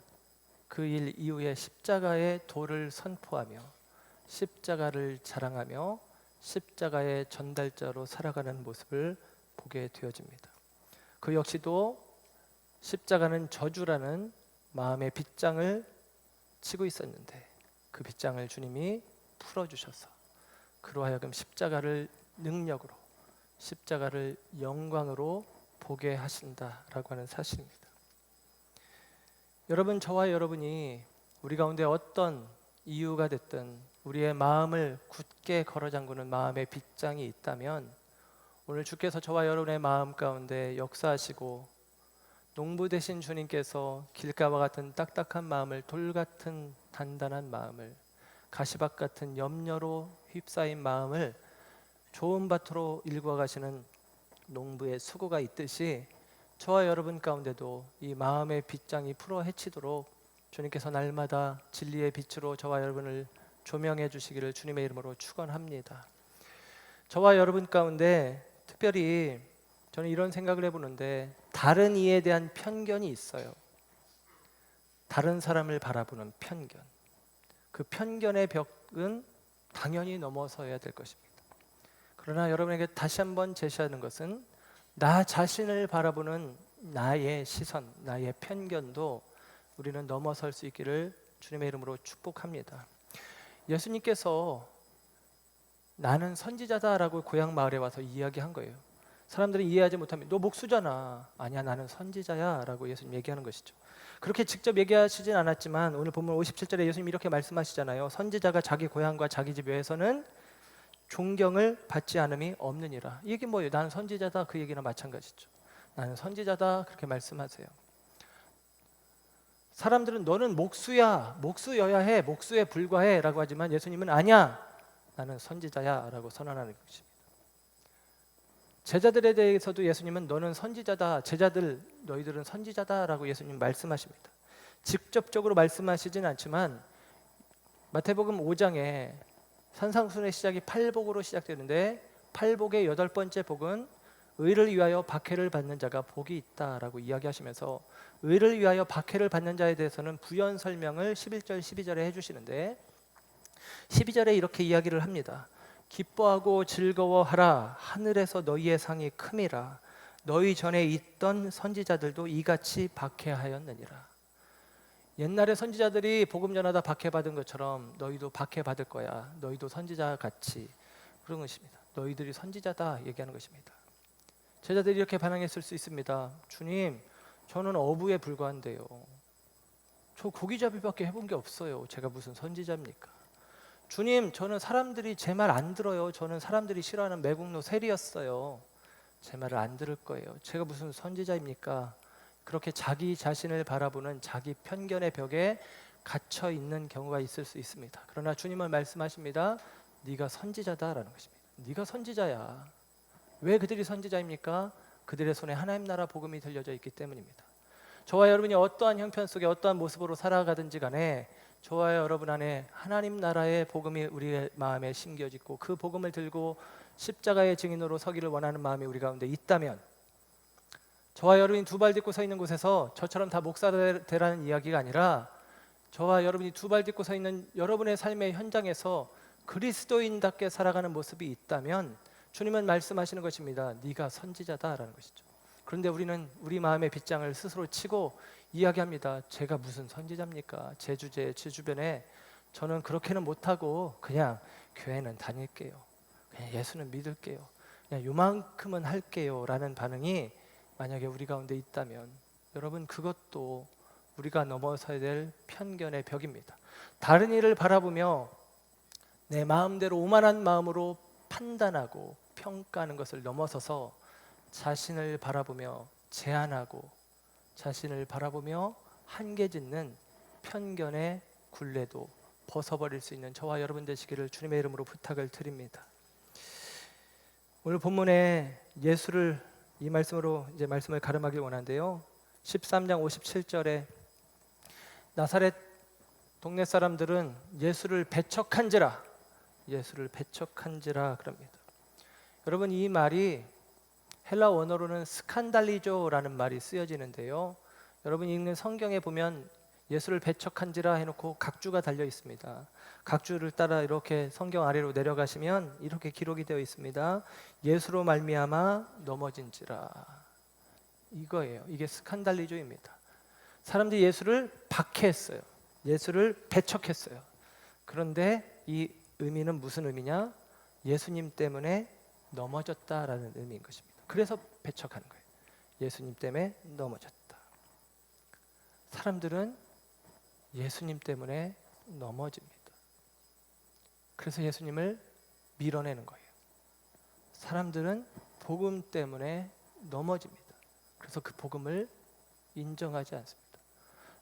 그 일 이후에 십자가의 도를 선포하며 십자가를 자랑하며 십자가의 전달자로 살아가는 모습을 보게 되어집니다. 그 역시도 십자가는 저주라는 마음의 빗장을 치고 있었는데 그 빗장을 주님이 풀어주셔서 그로 하여금 십자가를 능력으로, 십자가를 영광으로 보게 하신다라고 하는 사실입니다. 여러분, 저와 여러분이 우리 가운데 어떤 이유가 됐든 우리의 마음을 굳게 걸어 잠그는 마음의 빗장이 있다면 오늘 주께서 저와 여러분의 마음 가운데 역사하시고 농부 되신 주님께서 길가와 같은 딱딱한 마음을, 돌 같은 단단한 마음을, 가시밭 같은 염려로 휩싸인 마음을 좋은 밭으로 일궈 가시는 농부의 수고가 있듯이 저와 여러분 가운데도 이 마음의 빗장이 풀어 헤치도록 주님께서 날마다 진리의 빛으로 저와 여러분을 조명해 주시기를 주님의 이름으로 축원합니다. 저와 여러분 가운데 특별히 저는 이런 생각을 해보는데, 다른 이에 대한 편견이 있어요. 다른 사람을 바라보는 편견. 그 편견의 벽은 당연히 넘어서야 될 것입니다. 그러나 여러분에게 다시 한번 제시하는 것은 나 자신을 바라보는 나의 시선, 나의 편견도 우리는 넘어설 수 있기를 주님의 이름으로 축복합니다. 예수님께서 나는 선지자다라고 고향 마을에 와서 이야기한 거예요. 사람들이 이해하지 못하면 너 목수잖아. 아니야, 나는 선지자야 라고 예수님 얘기하는 것이죠. 그렇게 직접 얘기하시진 않았지만 오늘 본문 57절에 예수님이 이렇게 말씀하시잖아요. 선지자가 자기 고향과 자기 집 외에서는 존경을 받지 않음이 없느니라. 이게 뭐예요? 나는 선지자다, 그 얘기나 마찬가지죠. 나는 선지자다 그렇게 말씀하세요. 사람들은 너는 목수야, 목수여야 해, 목수에 불과해 라고 하지만 예수님은 아니야, 나는 선지자야 라고 선언하는 것입니다. 제자들에 대해서도 예수님은 너는 선지자다, 제자들 너희들은 선지자다 라고 예수님 말씀하십니다. 직접적으로 말씀하시진 않지만 마태복음 5장에 산상순의 시작이 팔복으로 시작되는데 팔복의 8번째 복은 의를 위하여 박해를 받는 자가 복이 있다라고 이야기하시면서 의를 위하여 박해를 받는 자에 대해서는 부연 설명을 11절 12절에 해주시는데 12절에 이렇게 이야기를 합니다. 기뻐하고 즐거워하라, 하늘에서 너희의 상이 큼이라, 너희 전에 있던 선지자들도 이같이 박해하였느니라. 옛날에 선지자들이 복음 전하다 박해받은 것처럼 너희도 박해받을 거야. 너희도 선지자 같이. 그런 것입니다. 너희들이 선지자다 얘기하는 것입니다. 제자들이 이렇게 반응했을 수 있습니다. 주님, 저는 어부에 불과한데요. 저 고기잡이밖에 해본 게 없어요. 제가 무슨 선지자입니까? 주님, 저는 사람들이 제 말 안 들어요. 저는 사람들이 싫어하는 매국노 세리였어요. 제 말을 안 들을 거예요. 제가 무슨 선지자입니까? 그렇게 자기 자신을 바라보는 자기 편견의 벽에 갇혀 있는 경우가 있을 수 있습니다. 그러나 주님은 말씀하십니다. 네가 선지자다라는 것입니다. 네가 선지자야. 왜 그들이 선지자입니까? 그들의 손에 하나님 나라 복음이 들려져 있기 때문입니다. 저와 여러분이 어떠한 형편 속에 어떠한 모습으로 살아가든지 간에 저와 여러분 안에 하나님 나라의 복음이 우리의 마음에 심겨지고 그 복음을 들고 십자가의 증인으로 서기를 원하는 마음이 우리 가운데 있다면, 저와 여러분이 두 발 딛고 서 있는 곳에서 저처럼 다 목사 되라는 이야기가 아니라 저와 여러분이 두 발 딛고 서 있는 여러분의 삶의 현장에서 그리스도인답게 살아가는 모습이 있다면 주님은 말씀하시는 것입니다. 네가 선지자다라는 것이죠. 그런데 우리는 우리 마음의 빗장을 스스로 치고 이야기합니다. 제가 무슨 선지자입니까? 제 주제에 제 주변에 저는 그렇게는 못하고 그냥 교회는 다닐게요. 그냥 예수는 믿을게요. 그냥 요만큼은 할게요 라는 반응이 만약에 우리 가운데 있다면 여러분, 그것도 우리가 넘어서야 될 편견의 벽입니다. 다른 이를 바라보며 내 마음대로 오만한 마음으로 판단하고 평가하는 것을 넘어서서 자신을 바라보며 제한하고 자신을 바라보며 한계 짓는 편견의 굴레도 벗어버릴 수 있는 저와 여러분 되시기를 주님의 이름으로 부탁을 드립니다. 오늘 본문에 예수를 이 말씀으로 이제 말씀을 가름하길 원하는데요. 13장 57절에 나사렛 동네 사람들은 예수를 배척한지라 그럽니다. 여러분, 이 말이 헬라 원어로는 스칸달리조라는 말이 쓰여지는데요. 여러분이 읽는 성경에 보면 예수를 배척한지라 해놓고 각주가 달려 있습니다. 각주를 따라 이렇게 성경 아래로 내려가시면 이렇게 기록이 되어 있습니다. 예수로 말미암아 넘어진지라. 이거예요. 이게 스칸달리조입니다. 사람들이 예수를 박해했어요. 예수를 배척했어요. 그런데 이 의미는 무슨 의미냐? 예수님 때문에 넘어졌다라는 의미인 것입니다. 그래서 배척하는 거예요. 예수님 때문에 넘어졌다. 사람들은 예수님 때문에 넘어집니다. 그래서 예수님을 밀어내는 거예요. 사람들은 복음 때문에 넘어집니다. 그래서 그 복음을 인정하지 않습니다.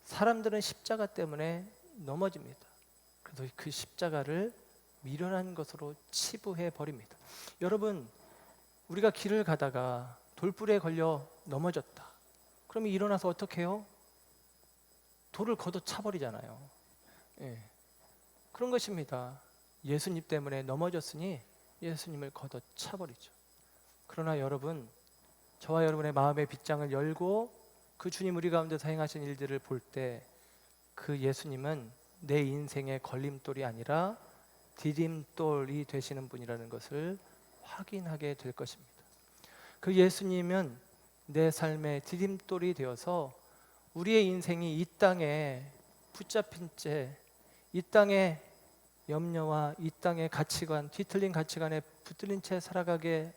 사람들은 십자가 때문에 넘어집니다. 그래서 그 십자가를 미련한 것으로 치부해 버립니다. 여러분, 우리가 길을 가다가 돌불에 걸려 넘어졌다. 그러면 일어나서 어떻게 해요? 돌을 걷어 차버리잖아요. 예. 그런 것입니다. 예수님 때문에 넘어졌으니 예수님을 걷어 차버리죠. 그러나 여러분, 저와 여러분의 마음의 빗장을 열고 그 주님 우리 가운데서 행하신 일들을 볼 때 그 예수님은 내 인생의 걸림돌이 아니라 디딤돌이 되시는 분이라는 것을 확인하게 될 것입니다. 그 예수님은 내 삶의 디딤돌이 되어서 우리의 인생이 이 땅에 붙잡힌 채 이 땅의 염려와 이 땅의 가치관, 뒤틀린 가치관에 붙들린 채 살아가게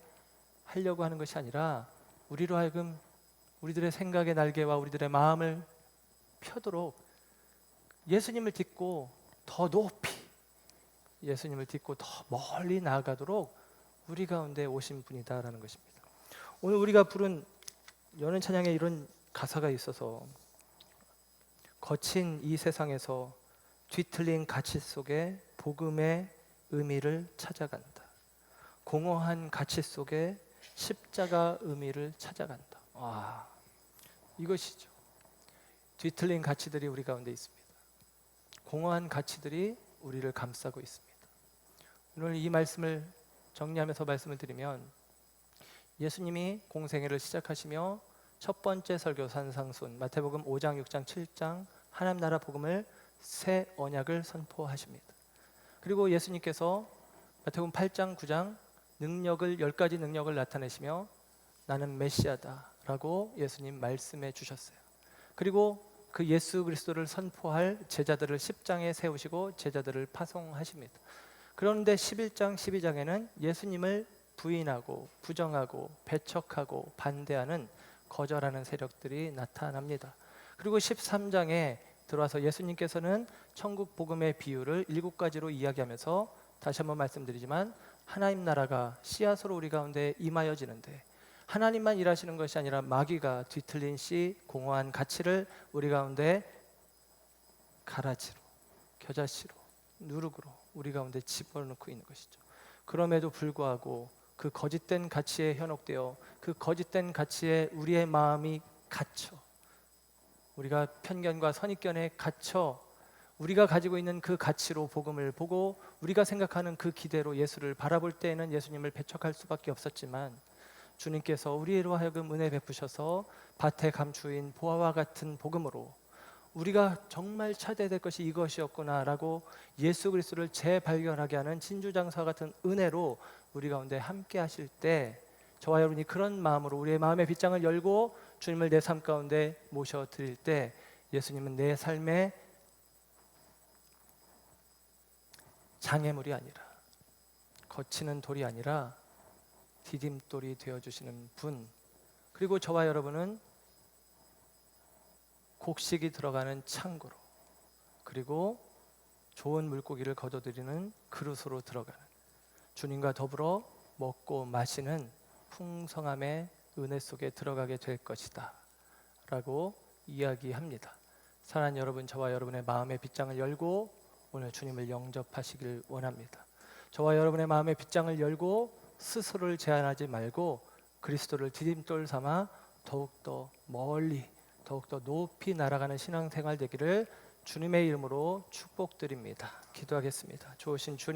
하려고 하는 것이 아니라 우리로 하여금 우리들의 생각의 날개와 우리들의 마음을 펴도록 예수님을 딛고 더 높이, 예수님을 딛고 더 멀리 나아가도록 우리 가운데 오신 분이다라는 것입니다. 오늘 우리가 부른 여는 찬양에 이런 가사가 있어서 거친 이 세상에서 뒤틀린 가치 속에 복음의 의미를 찾아간다. 공허한 가치 속에 십자가 의미를 찾아간다. 와, 이것이죠. 뒤틀린 가치들이 우리 가운데 있습니다. 공허한 가치들이 우리를 감싸고 있습니다. 오늘 이 말씀을 정리하면서 말씀을 드리면, 예수님이 공생애를 시작하시며 첫 번째 설교 산상순 마태복음 5장, 6장, 7장 하나님 나라 복음을 새 언약을 선포하십니다. 그리고 예수님께서 마태복음 8장, 9장 능력을 10가지 능력을 나타내시며 나는 메시아다라고 예수님 말씀해 주셨어요. 그리고 그 예수 그리스도를 선포할 제자들을 십장에 세우시고 제자들을 파송하십니다. 그런데 11장 12장에는 예수님을 부인하고 부정하고 배척하고 반대하는 거절하는 세력들이 나타납니다. 그리고 13장에 들어와서 예수님께서는 천국 복음의 비유를 7가지로 이야기하면서 다시 한번 말씀드리지만 하나님 나라가 씨앗으로 우리 가운데 임하여지는데 하나님만 일하시는 것이 아니라 마귀가 뒤틀린 씨 공허한 가치를 우리 가운데 가라지로 겨자씨로 누룩으로 우리 가운데 집어넣고 있는 것이죠. 그럼에도 불구하고 그 거짓된 가치에 현혹되어 그 거짓된 가치에 우리의 마음이 갇혀 우리가 편견과 선입견에 갇혀 우리가 가지고 있는 그 가치로 복음을 보고 우리가 생각하는 그 기대로 예수를 바라볼 때에는 예수님을 배척할 수밖에 없었지만 주님께서 우리로 하여금 은혜 베푸셔서 밭에 감추인 보화와 같은 복음으로 우리가 정말 찾아야 될 것이 이것이었구나라고 예수 그리스도를 재발견하게 하는 진주장사와 같은 은혜로 우리 가운데 함께 하실 때 저와 여러분이 그런 마음으로 우리의 마음의 빗장을 열고 주님을 내 삶 가운데 모셔드릴 때 예수님은 내 삶의 장애물이 아니라 거치는 돌이 아니라 디딤돌이 되어주시는 분, 그리고 저와 여러분은 곡식이 들어가는 창고로 그리고 좋은 물고기를 거둬들이는 그릇으로 들어가는 주님과 더불어 먹고 마시는 풍성함의 은혜 속에 들어가게 될 것이다 라고 이야기합니다. 사랑하는 여러분, 저와 여러분의 마음의 빗장을 열고 오늘 주님을 영접하시길 원합니다. 저와 여러분의 마음의 빗장을 열고 스스로를 제한하지 말고 그리스도를 디딤돌 삼아 더욱더 멀리 더욱더 높이 날아가는 신앙생활 되기를 주님의 이름으로 축복드립니다. 기도하겠습니다. 좋으신 주님,